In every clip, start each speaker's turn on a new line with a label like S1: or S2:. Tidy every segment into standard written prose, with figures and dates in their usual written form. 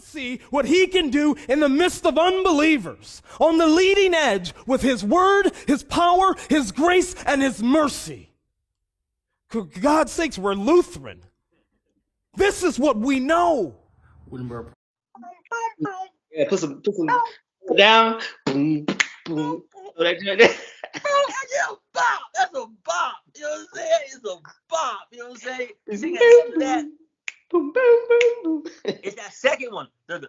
S1: see what he can do in the midst of unbelievers, on the leading edge with his word, his power, his grace, and his mercy. For God's sakes, we're Lutheran. This is what we know.
S2: Yeah, put some down. Boom, boom.
S3: That's a bop. That's a bop. You know what I'm saying? It's a bop. You know what I'm saying? You sing that.
S2: Boom, boom, boom, boom.
S3: It's that second one. There's a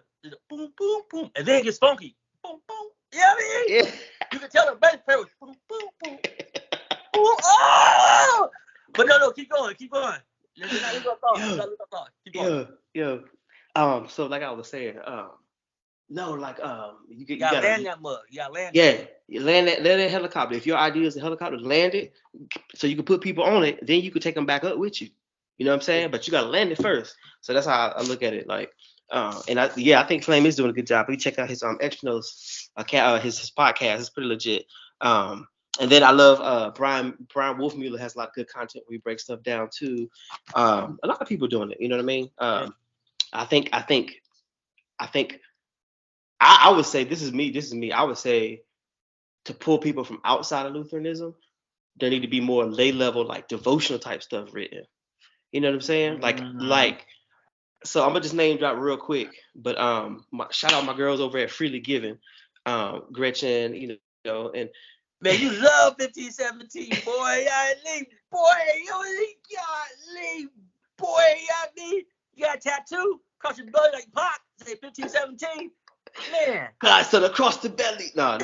S3: boom, boom, boom. And then it gets funky. Boom, boom. You know what I mean?
S2: Yeah.
S3: You can tell the bass player was boom, boom, boom. Boom. Oh! But no, keep going. Keep going. Keep going.
S2: Yeah. So like I was saying, you
S3: gotta land that mug. You gotta land
S2: you land that helicopter. If your idea is a helicopter, land it so you can put people on it, then you can take them back up with you. You know what I'm saying? But you gotta land it first. So that's how I look at it. Like, I think Flame is doing a good job. You check out his Extras his podcast. It's pretty legit. And then I love Brian Wolfmueller has a lot of good content where he breaks stuff down too. A lot of people doing it. You know what I mean? I think I would say this is me. I would say to pull people from outside of Lutheranism, there need to be more lay level, like devotional type stuff written. You know what I'm saying? Like, so I'm gonna just name drop real quick, but shout out my girls over at Freely Giving, Gretchen, and
S3: man, you love 1517, boy. I leave, boy. You got a tattoo across your belly like Pac. Say 1517. Man.
S2: God said across the belly. No.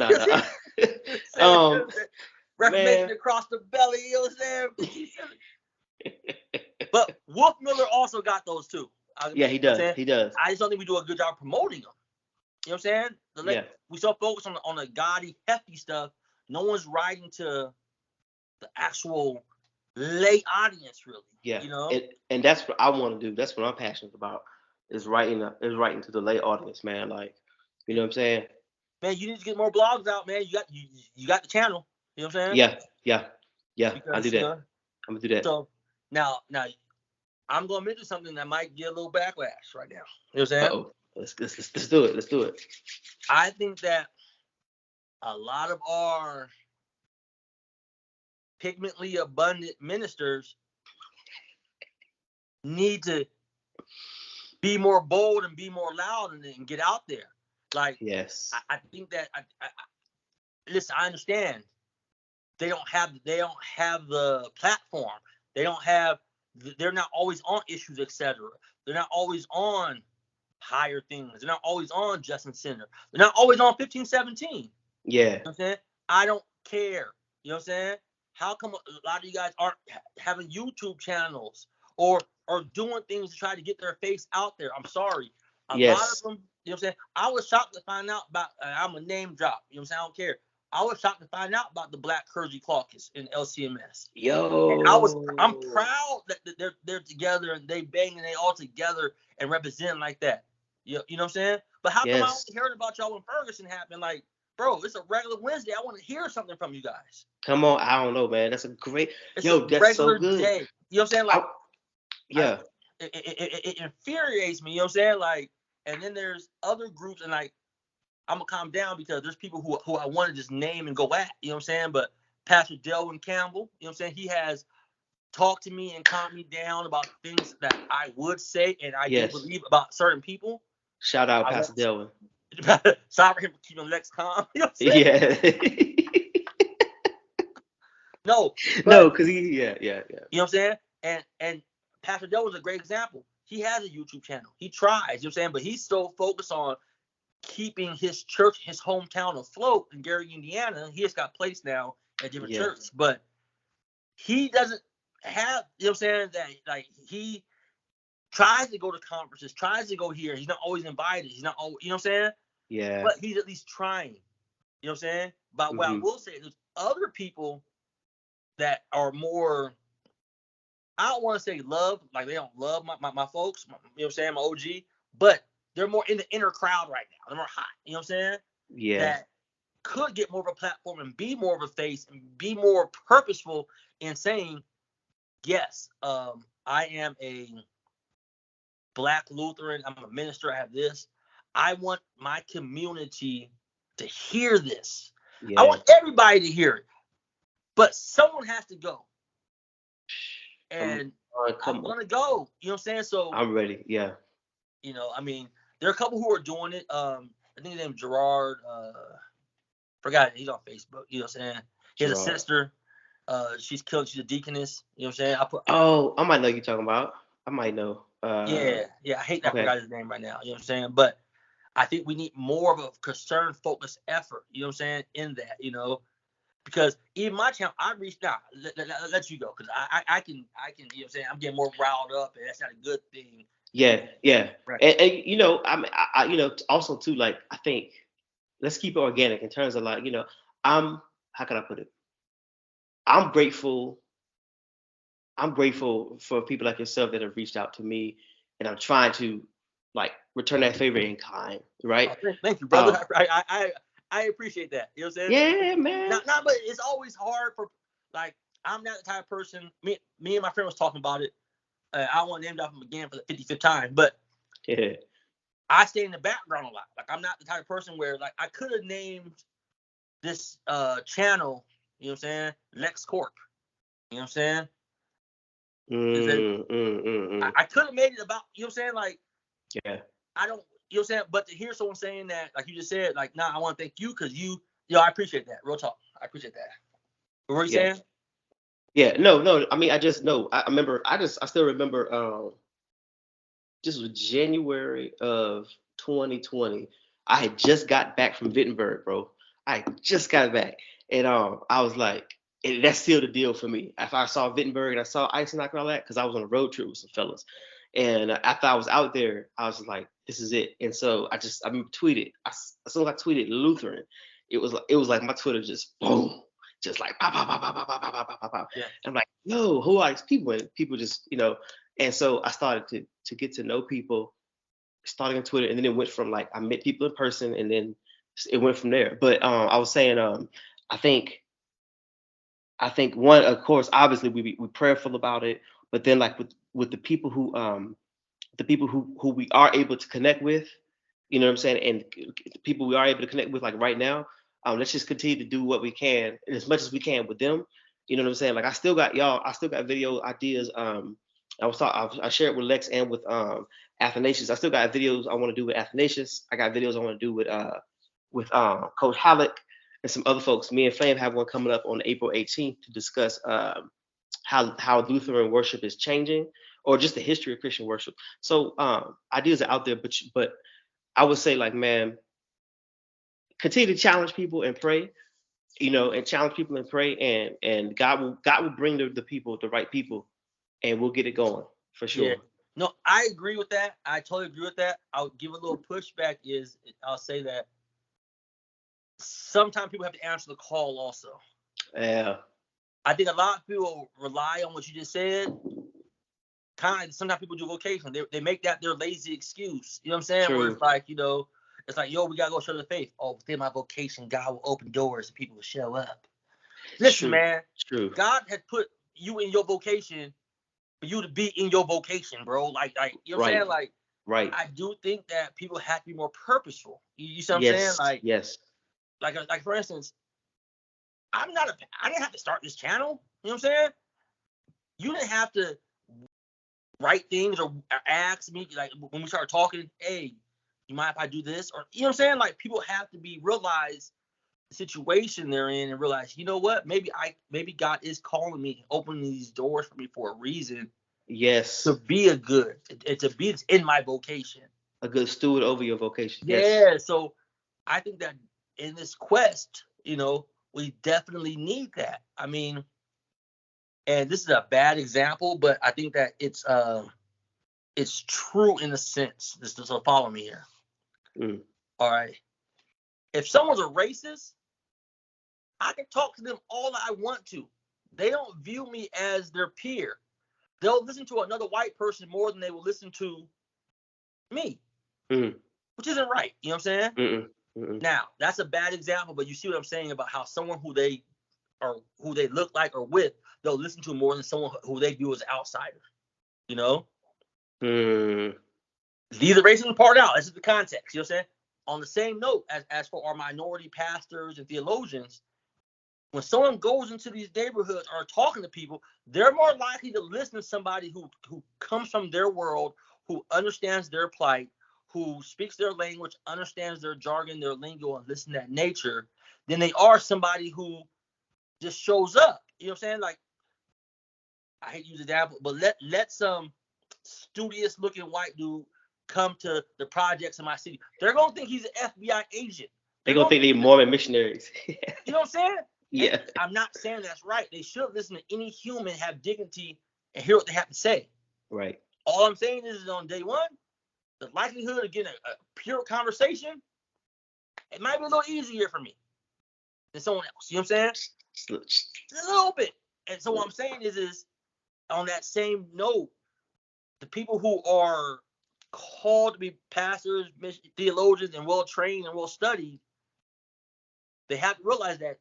S3: Reformation across the belly, you know what I'm saying? But Wolfmueller also got those too.
S2: Yeah, he does. He does.
S3: I just don't think we do a good job promoting them. You know what I'm saying? We so focus on the gaudy, hefty stuff. No one's writing to the actual lay audience, really.
S2: Yeah.
S3: You know?
S2: And that's what I want to do. That's what I'm passionate about. Is writing to the lay audience, man. Like, you know what I'm saying?
S3: Man, you need to get more blogs out, man. You got the channel. You know what I'm saying?
S2: Yeah. Because, I do that. I'm gonna do that.
S3: So now I'm gonna mention something that might get a little backlash right now. You know what I'm saying?
S2: Uh-oh. Let's do it. Let's do it.
S3: I think that a lot of our pigmentally abundant ministers need to be more bold and be more loud and get out there. Like,
S2: yes,
S3: I think that listen, I understand they don't have the platform. They're not always on issues, etc. They're not always on higher things. They're not always on Justin Center. They're not always on 1517.
S2: Yeah.
S3: You know what I'm saying? I don't care. You know what I'm saying? How come a lot of you guys aren't having YouTube channels or doing things to try to get their face out there? I'm sorry. A lot of them, you know what I'm saying? I was shocked to find out about, I'm a name drop. You know what I'm saying? I don't care. I was shocked to find out about the Black Clergy Caucus in LCMS.
S2: Yo.
S3: And I'm proud that they're together and they bang and they all together and represent like that. You know what I'm saying? But how come I only heard about y'all when Ferguson happened? Like, bro, it's a regular Wednesday. I want to hear something from you guys.
S2: Come on, I don't know, man. That's a great.
S3: It's
S2: that's so good.
S3: Day. You know what I'm saying? Like,
S2: it
S3: infuriates me. You know what I'm saying? Like, and then there's other groups, and like, I'm gonna calm down because there's people who I want to just name and go at. You know what I'm saying? But Pastor Delvin Campbell, you know what I'm saying? He has talked to me and calmed me down about things that I would say and I do believe about certain people.
S2: Shout out Pastor Delvin.
S3: Sorry for him for keeping Lex calm. You know what I'm saying?
S2: No, because he, You
S3: know what I'm saying? And Pastor Delvin's a great example. He has a YouTube channel. He tries, you know what I'm saying? But he's so focused on keeping his church, his hometown afloat in Gary, Indiana. He has got placed now at different churches. But he doesn't have, you know what I'm saying, that like he tries to go to conferences, tries to go here. He's not always invited. He's not always, you know what I'm saying?
S2: Yeah.
S3: But he's at least trying. You know what I'm saying? But what I will say, there's other people that are more, I don't want to say love, like they don't love my folks, you know what I'm saying, my OG, but they're more in the inner crowd right now. They're more hot, you know what I'm saying?
S2: Yeah.
S3: That could get more of a platform and be more of a face and be more purposeful in saying, yes, I am a Black Lutheran. I'm a minister. I have this. I want my community to hear this.
S2: Yeah.
S3: I want everybody to hear it. But someone has to go. And I'm going to go. You know what I'm saying? So
S2: I'm ready. Yeah.
S3: You know, I mean, there are a couple who are doing it. I think his name's Gerard. Forgot, he's on Facebook. You know what I'm saying? He has a sister. She's killed. She's a deaconess. You know what I'm saying?
S2: I might know you're talking about. I might know.
S3: Yeah. I hate that I forgot his name right now. You know what I'm saying? But I think we need more of a concern, focused effort. You know what I'm saying? In that, you know, because even my channel, I reached out. Let you go, because I can. You know what I'm saying? I'm getting more riled up, and that's not a good thing.
S2: Yeah.
S3: Right.
S2: And you know, I you know, also too, like, I think let's keep it organic in terms of, like, you know, how can I put it? I'm grateful for people like yourself that have reached out to me, and I'm trying to, like, return that favor in kind, right?
S3: Oh, thank you, brother. I appreciate that. You know what I'm saying?
S2: Yeah, man.
S3: Not, but it's always hard for, like, I'm not the type of person. Me and my friend was talking about it. I don't want to name drop him again for the 55th time, but
S2: Yeah.
S3: I stay in the background a lot. Like, I'm not the type of person where, like, I could have named this channel, you know what I'm saying, Lex Corp. You know what I'm saying? I could have made it about, you know what I'm saying, like,
S2: yeah.
S3: I don't, you know what I'm saying, but to hear someone saying that, like you just said, like, nah, I want to thank you because I appreciate that. Real talk. I appreciate that. What were you saying?
S2: Yeah, no. I mean, I just know. I remember. I still remember. This was January of 2020. I had just got back from Wittenberg, bro. I just got back, and I was like, and that's still the deal for me. If I saw Wittenberg and I saw Eisenach and all that, because I was on a road trip with some fellas, and after I was out there, I was like, this is it. And so I tweeted. As soon as I tweeted Lutheran, it was like my Twitter just boom. Just like pop, pop, pop, pop, pop, pop, pop, pop, pop, pop.
S3: Yeah.
S2: I'm like, yo, who are these people? And people just, you know, and so I started to get to know people, starting on Twitter, and then it went from, like, I met people in person, and then it went from there. But I was saying, I think one, of course, obviously we prayerful about it, but then, like, with the people who we are able to connect with, you know what I'm saying, and the people we are able to connect with, like, right now, let's just continue to do what we can, and as much as we can with them. You know what I'm saying? Like, I still got video ideas. I shared with Lex and with Athanasius. I still got videos I want to do with Athanasius. I got videos I want to do with Coach Halleck and some other folks. Me and Flame have one coming up on April 18th to discuss how Lutheran worship is changing, or just the history of Christian worship. So ideas are out there, but I would say, like, man, continue to challenge people and pray, you know, and challenge people and pray, and God will bring the people, the right people, and we'll get it going for sure.
S3: Yeah. No, I agree with that. I totally agree with that. I'll give a little pushback. I'll say that sometimes people have to answer the call also.
S2: Yeah.
S3: I think a lot of people rely on what you just said. Kind of, sometimes people do vocation. They make that their lazy excuse. You know what I'm saying?
S2: True.
S3: Where it's like, you know, it's like, yo, we gotta go show the faith. Oh, within my vocation, God will open doors and people will show up. Listen,
S2: True.
S3: man.
S2: True.
S3: God has put you in your vocation for you to be in your vocation, bro. Like, you know what I'm saying? Like,
S2: right.
S3: I do think that people have to be more purposeful. You see what I'm saying? Like,
S2: yes.
S3: Like for instance, I didn't have to start this channel. You know what I'm saying? You didn't have to write things or ask me, like, when we start talking, hey, you mind if I do this? Or, you know what I'm saying? Like, people have to realize the situation they're in and realize, you know what? Maybe God is calling me, opening these doors for me for a reason.
S2: Yes.
S3: To be a good, to be in my vocation.
S2: A good steward over your vocation.
S3: Yeah.
S2: Yes.
S3: So I think that in this quest, you know, we definitely need that. I mean, and this is a bad example, but I think that it's true in a sense. So follow me here. All right. If someone's a racist, I can talk to them all I want to. They don't view me as their peer. They'll listen to another white person more than they will listen to me, which isn't right. You know what I'm saying? Now, that's a bad example, but you see what I'm saying about how someone who they look like or with, they'll listen to more than someone who they view as an outsider. You know? leave the racism part out. This is the context. You know what I'm saying? On the same note, as for our minority pastors and theologians, when someone goes into these neighborhoods or talking to people, they're more likely to listen to somebody who comes from their world, who understands their plight, who speaks their language, understands their jargon, their lingo, and listen to that nature, than they are somebody who just shows up. You know what I'm saying? Like, I hate to use the example, but let some studious looking white dude come to the projects in my city. They're gonna think he's an FBI agent.
S2: They're gonna think they're Mormon missionaries.
S3: You know what I'm saying?
S2: Yeah.
S3: And I'm not saying that's right. They should listen to any human, have dignity, and hear what they have to say.
S2: Right.
S3: All I'm saying is on day one, the likelihood of getting a pure conversation, it might be a little easier for me than someone else. You know what I'm saying? A little bit. And so what I'm saying is on that same note, the people who are called to be pastors, theologians, and well trained and well studied, they have to realize that,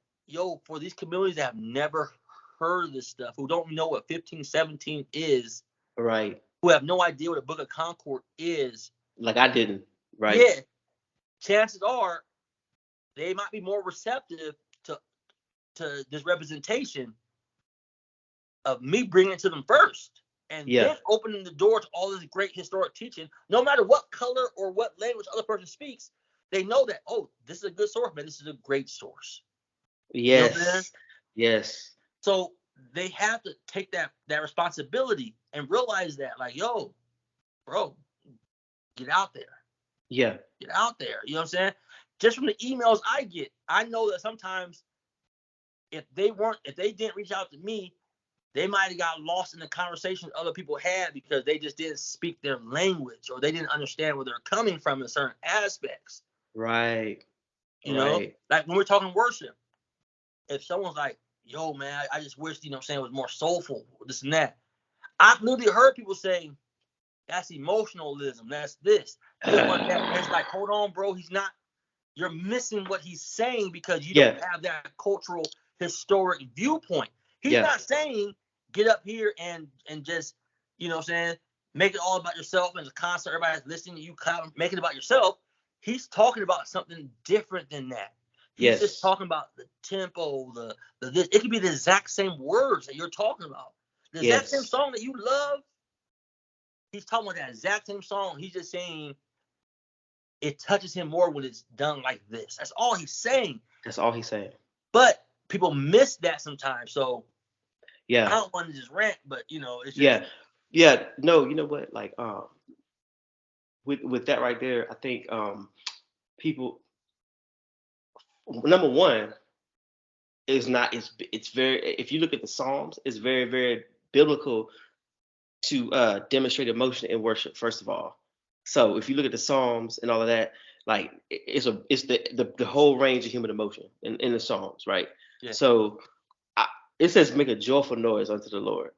S3: for these communities that have never heard of this stuff, who don't know what 1517 is,
S2: right,
S3: who have no idea what the Book of Concord is,
S2: like I didn't, right?
S3: Yeah, chances are they might be more receptive to this representation of me bringing it to them first, and then opening the door to all this great historic teaching. No matter what color or what language other person speaks, they know that, this is a good source, man. This is a great source.
S2: Yes.
S3: You know,
S2: yes.
S3: So they have to take that responsibility and realize that, like, bro, get out there.
S2: Yeah.
S3: Get out there. You know what I'm saying? Just from the emails I get, I know that sometimes if they didn't reach out to me, they might have got lost in the conversation other people had because they just didn't speak their language, or they didn't understand where they're coming from in certain aspects.
S2: Right.
S3: You know, like when we're talking worship, if someone's like, yo, man, I just wish, you know what I'm saying, it was more soulful, this and that. I've literally heard people say, that's emotionalism, that's this. It's like, hold on, bro, he's not, you're missing what he's saying because you don't have that cultural, historic viewpoint. He's not saying, get up here and just, you know what I'm saying, make it all about yourself and the concert, everybody's listening to you, make it about yourself. He's talking about something different than that. He's just talking about the tempo, the this. It could be the exact same words that you're talking about. The exact same song that you love. He's talking about that exact same song. He's just saying it touches him more when it's done like this. That's all he's saying. But people miss that sometimes. So I don't want to just rant, but it's just,
S2: No, you know what? Like with that right there, I think people, number one, it's very, if you look at the Psalms, it's very, very biblical to demonstrate emotion in worship, first of all. So if you look at the Psalms and all of that, like it's the whole range of human emotion in the Psalms, right?
S3: Yeah.
S2: So it says make a joyful noise unto the Lord,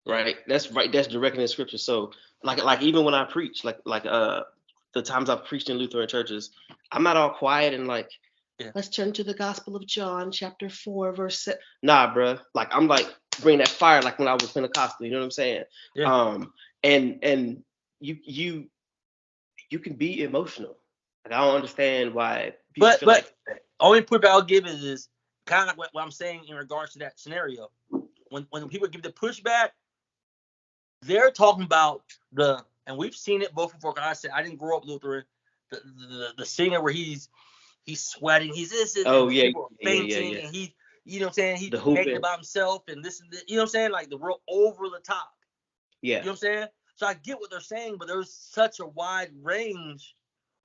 S2: right? That's right. That's directly in Scripture. So like even when I preach, like the times I've preached in Lutheran churches, I'm not all quiet and like, let's turn to the Gospel of John, chapter 4, verse 7. Nah, bro. Like I'm like bring that fire, like when I was Pentecostal. You know what I'm saying?
S3: Yeah.
S2: And you can be emotional. Like I don't understand why people feel like that.
S3: Only pushback I'll give is kind of like what I'm saying in regards to that scenario. When people give the pushback, they're talking about and we've seen it both before. Cause I said I didn't grow up Lutheran. The singer where he's sweating, he's this, people fainting, and he, you know what I'm saying, he's making about himself and this and this, you know what I'm saying, like the real over the top.
S2: Yeah.
S3: You know what I'm saying? So I get what they're saying, but there's such a wide range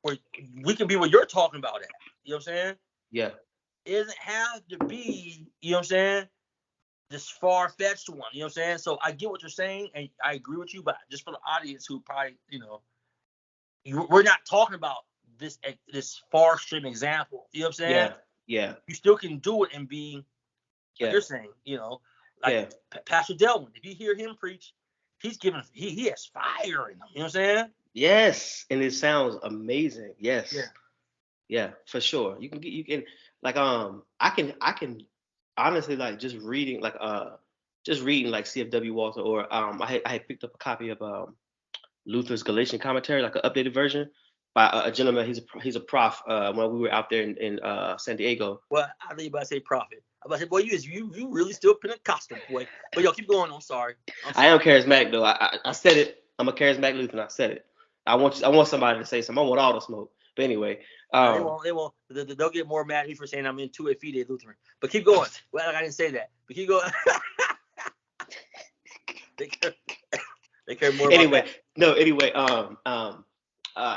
S3: where we can be what you're talking about at. You know what I'm saying?
S2: Yeah.
S3: It doesn't have to be, you know what I'm saying, this far-fetched one. You know what I'm saying? So I get what you're saying, and I agree with you, but just for the audience who probably, we're not talking about this far extreme example. You know what I'm saying?
S2: Yeah.
S3: You still can do it and be, like you're saying, like Pastor Delwin. If you hear him preach, he's giving, he has fire in him. You know what I'm saying?
S2: Yes, and it sounds amazing. Yes. Yeah, for sure. You can like I can honestly like just reading like CFW Walter, or I had picked up a copy of Luther's Galatian commentary, like an updated version by a gentleman. He's a prof. When we were out there in San Diego.
S3: Well, I think you about to say prophet. I'm about to say, boy, you really still Pentecostal, boy. But yo, keep going. I'm sorry.
S2: I am charismatic though. I said it. I'm a charismatic Lutheran. I said it. I want somebody to say something. I want all the smoke. But anyway,
S3: they won't. They'll get more mad at me for saying I'm in two fide Lutheran. But keep going. Well, I didn't say that. But keep going. they care more.
S2: Anyway,
S3: about that.
S2: no. Anyway,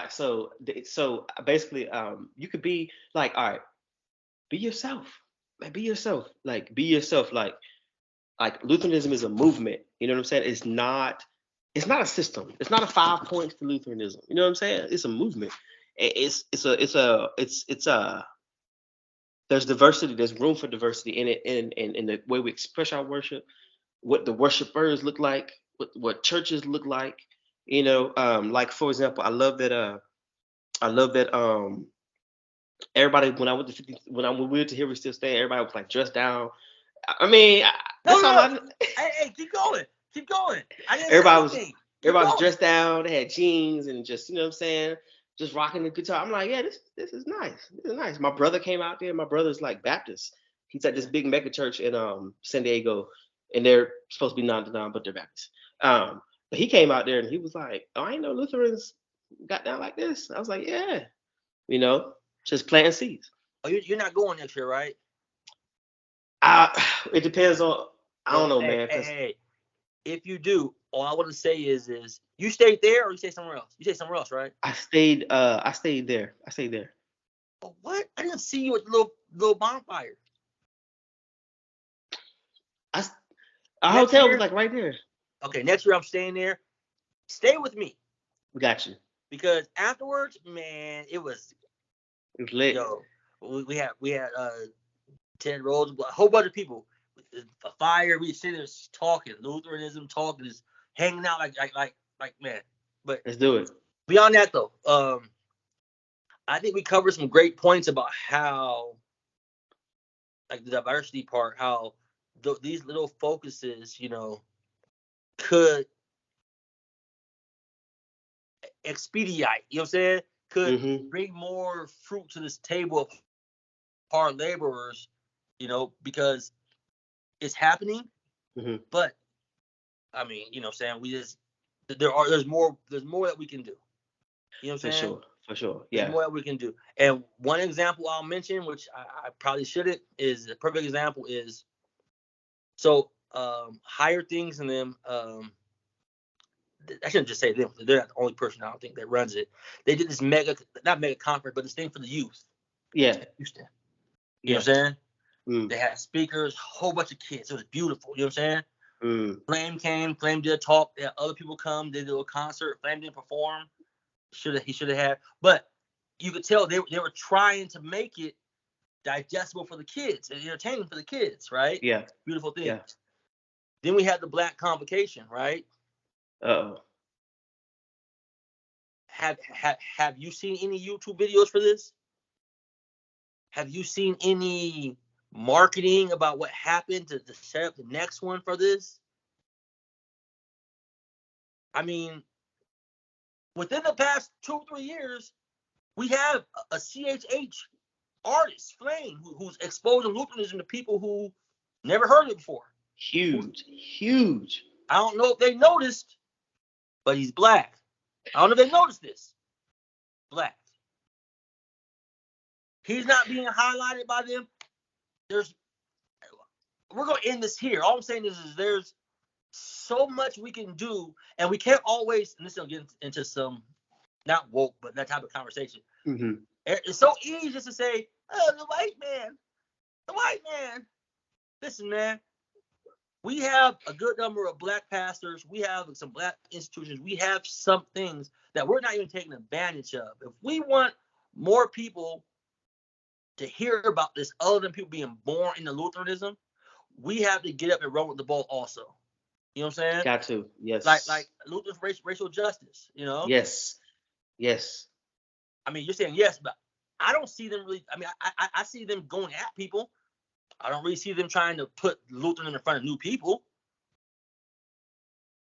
S2: so basically, you could be like, all right, be yourself. Like, be yourself. Like, be yourself. Like Lutheranism is a movement. You know what I'm saying? It's not a system. It's not a 5 points to Lutheranism. You know what I'm saying? It's a movement. It's there's diversity. There's room for diversity in it, in the way we express our worship, what the worshipers look like, what churches look like. You know, like for example, I love that everybody when we went to Here We Still Stand, everybody was like dressed down. I mean, that's all I.
S3: Hey, keep going. Keep going. I didn't
S2: Everybody
S3: say anything.
S2: Everybody was dressed down. They had jeans and just, you know what I'm saying, just rocking the guitar. I'm like, yeah, this is nice. This is nice. My brother came out there. My brother's like Baptist. He's at this big mega church in San Diego, and they're supposed to be non-denom, but they're Baptist. But he came out there and he was like, oh, I ain't know Lutherans got down like this. I was like, yeah, you know, just planting seeds.
S3: Oh, you're not going next year, right?
S2: It depends on. I don't know, man.
S3: Hey, if you do, all I want to say is you stayed there or you stayed somewhere else? You stayed somewhere else, right?
S2: I stayed there.
S3: Oh, what? I didn't see you at the little bonfire.
S2: Our hotel was like right there.
S3: Okay, next year I'm staying there. Stay with me.
S2: We got you.
S3: Because afterwards, man, it was
S2: lit.
S3: Yo, we had 10 rows, a whole bunch of people. A fire, we sit there talking, Lutheranism talking, just hanging out like man. But
S2: let's do it.
S3: Beyond that though, I think we covered some great points about how, like the diversity part, how these little focuses, you know, could expedite, you know what I'm saying? Could bring more fruit to this table of hard laborers, you know, because it's happening. But I mean, you know what I'm saying? There's more that we can do. You know what I'm saying?
S2: For sure. Yeah.
S3: There's more that we can do. And one example I'll mention, which I probably shouldn't, is a perfect example is, so Higher Things and them, I shouldn't just say them. They're not the only person I don't think that runs it. They did this not mega conference, but this thing for the youth.
S2: Yeah.
S3: Houston. You know what I'm saying? They had speakers, a whole bunch of kids. It was beautiful. You know what I'm saying? Flame came. Flame did a talk. They had other people come. They did a concert. Flame didn't perform. He should have had. But you could tell they were trying to make it digestible for the kids and entertaining for the kids, right?
S2: Yeah.
S3: Beautiful things.
S2: Yeah.
S3: Then we had the Black Convocation, right?
S2: Uh-oh.
S3: Have you seen any YouTube videos for this? Have you seen any marketing about what happened to set up the next one for this? I mean, within the past 2-3 years, we have a CHH artist, Flame, who's exposing Lutheranism to people who never heard of it before. Huge. I don't know if they noticed, but he's black. I don't know if they noticed this. Black. He's not being highlighted by them. We're going to end this here. All I'm saying is there's so much we can do, and we can't always, and this will get into some, not woke, but that type of conversation. It's so easy just to say, oh, the white man. Listen, man, we have a good number of black pastors. We have some black institutions. We have some things that we're not even taking advantage of. If we want more people to hear about this other than people being born into Lutheranism, we have to get up and run with the ball also. You know what I'm saying?
S2: Got to, yes.
S3: Like Luther's racial justice, you know?
S2: Yes.
S3: I mean, you're saying yes, but I don't see them really. I mean, I see them going at people. I don't really see them trying to put Lutheranism in front of new people.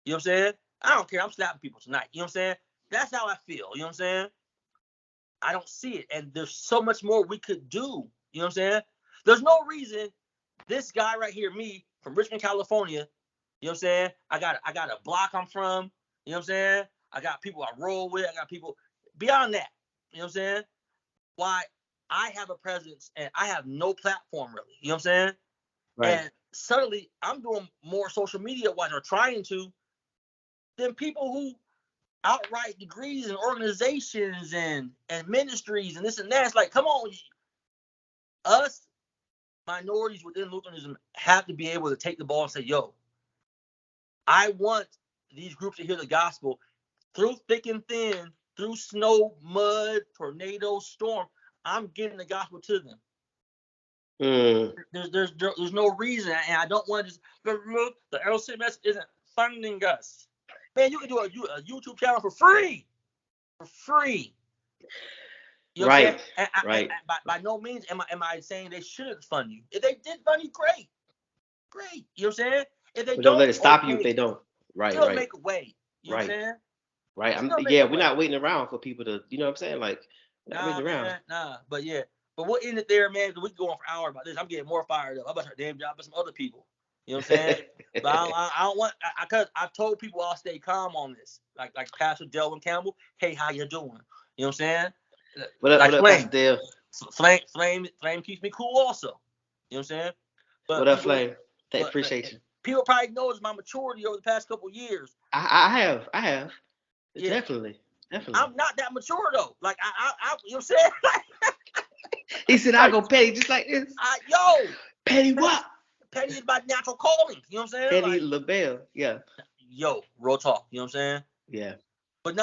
S3: You know what I'm saying? I don't care. I'm slapping people tonight. You know what I'm saying? That's how I feel. You know what I'm saying? I don't see it. And there's so much more we could do. You know what I'm saying? There's no reason this guy right here, me from Richmond, California, you know what I'm saying? I got a block I'm from. You know what I'm saying? I got people I roll with. I got people beyond that. You know what I'm saying? Why I have a presence and I have no platform really. You know what I'm saying?
S2: Right.
S3: And suddenly I'm doing more social media wise or trying to than people who outright degrees and organizations and ministries and this and that. It's like, come on, us minorities within Lutheranism have to be able to take the ball and say, yo, I want these groups to hear the gospel through thick and thin, through snow, mud, tornado, storm. I'm getting the gospel to them. There's no reason, and I don't want to just look. The LCMS isn't funding us. Man, you can do a YouTube channel for free. You know what I'm saying?
S2: Right.
S3: By no means am I saying they shouldn't fund you. If they did fund you, great. You know what I'm saying? If they
S2: Don't let it stop you if they don't. Right.
S3: Still make a way. You know what I'm saying?
S2: Right. We're not waiting around for people to, you know what I'm saying? Like, not waiting around.
S3: Man, nah. But yeah. But we'll end it there, man. We can go on for hours about this. I'm getting more fired up. I'm about to damn job with some other people. You know what I'm saying? But I don't want, because I've told people I'll stay calm on this. Like Pastor Delvin Campbell, hey, how you doing? You know what I'm saying?
S2: What up, Pastor Dale?
S3: Flame keeps me cool also. You know what I'm saying? But
S2: what up, Flame? Appreciate you.
S3: People probably notice my maturity over the past couple of years.
S2: I have. Yeah. Definitely.
S3: I'm not that mature though. Like I you know what I'm saying?
S2: He said I go petty just like this. Petty what?
S3: Petty is my natural calling. You know what I'm saying?
S2: Petty LaBelle. Yeah.
S3: Yo, real talk. You know what I'm saying?
S2: Yeah.
S3: But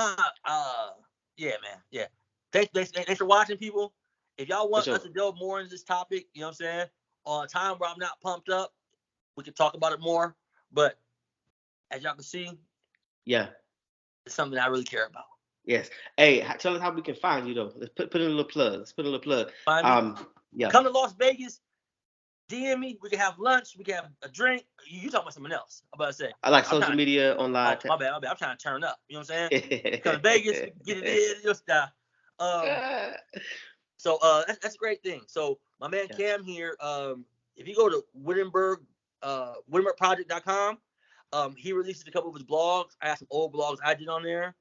S3: yeah, man. Yeah. Thanks for watching, people. If y'all want us to delve more into this topic, you know what I'm saying? On a time where I'm not pumped up, we can talk about it more. But as y'all can see,
S2: yeah,
S3: it's something I really care about.
S2: Yes. Hey, tell us how we can find you though. Let's put in a little plug. Let's put a little plug.
S3: Find me.
S2: Yeah.
S3: Come to Las Vegas. DM me. We can have lunch. We can have a drink. You talking about something else? I'm about to say.
S2: I like social media online.
S3: Oh, my bad. I'm trying to turn up. You know what I'm saying? Come to Vegas. Get it in. Just So that's a great thing. So my man Cam here. If you go to WittenbergProject.com, he releases a couple of his blogs. I have some old blogs I did on there.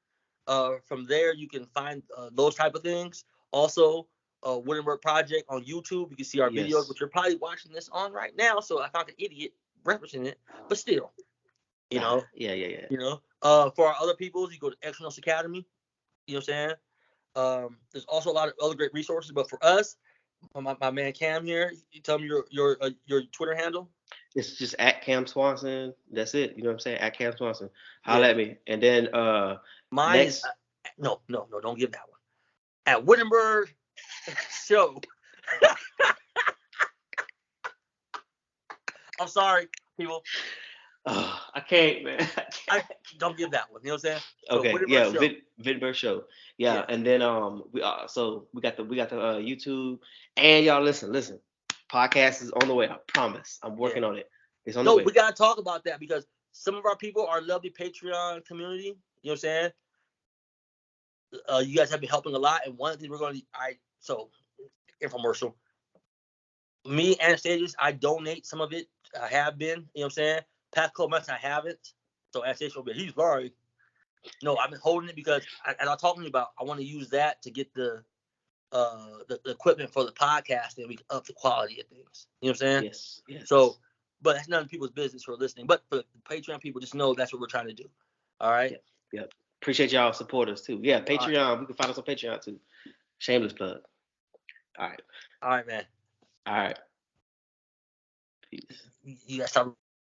S3: From there you can find those type of things. Also, Wittenberg Project on YouTube. You can see our videos, which you're probably watching this on right now. So I found an idiot referencing it, but still, you know.
S2: Yeah.
S3: You know, for our other peoples, you go to Exynos Academy. You know what I'm saying? There's also a lot of other great resources, but for us, my man Cam here, you tell me your Twitter handle.
S2: It's just at Cam Swanson. That's it. You know what I'm saying? At Cam Swanson. Holla at me. And then
S3: mine is no, don't give that one. At Wittenberg Show. I'm sorry, people.
S2: Oh, I can't, man.
S3: I don't give that one. You know what I'm saying? So
S2: Okay. Wittenberg Show. Yeah. And then we got the YouTube, and y'all listen. Podcast is on the way. I promise. I'm working on it. It's on the way.
S3: We gotta talk about that because some of our people are lovely Patreon community. You know what I'm saying? You guys have been helping a lot, and one of the things we're going to infomercial. Me, Anastasius, I donate some of it. I have been. You know what I'm saying? Past couple months I haven't. So Anastasius will be. He's sorry. No, I've been holding it because as I'm talking about, I want to use that to get the equipment for the podcast, and we can up the quality of things. You know what I'm saying?
S2: Yes.
S3: So, but that's none of people's business who are listening. But for the Patreon people, just know that's what we're trying to do. All right?
S2: Yep. Appreciate y'all support us too. Yeah, Patreon. Right. We can find us on Patreon too. Shameless plug. All right.
S3: All right, man.
S2: All right. Peace.
S3: You guys start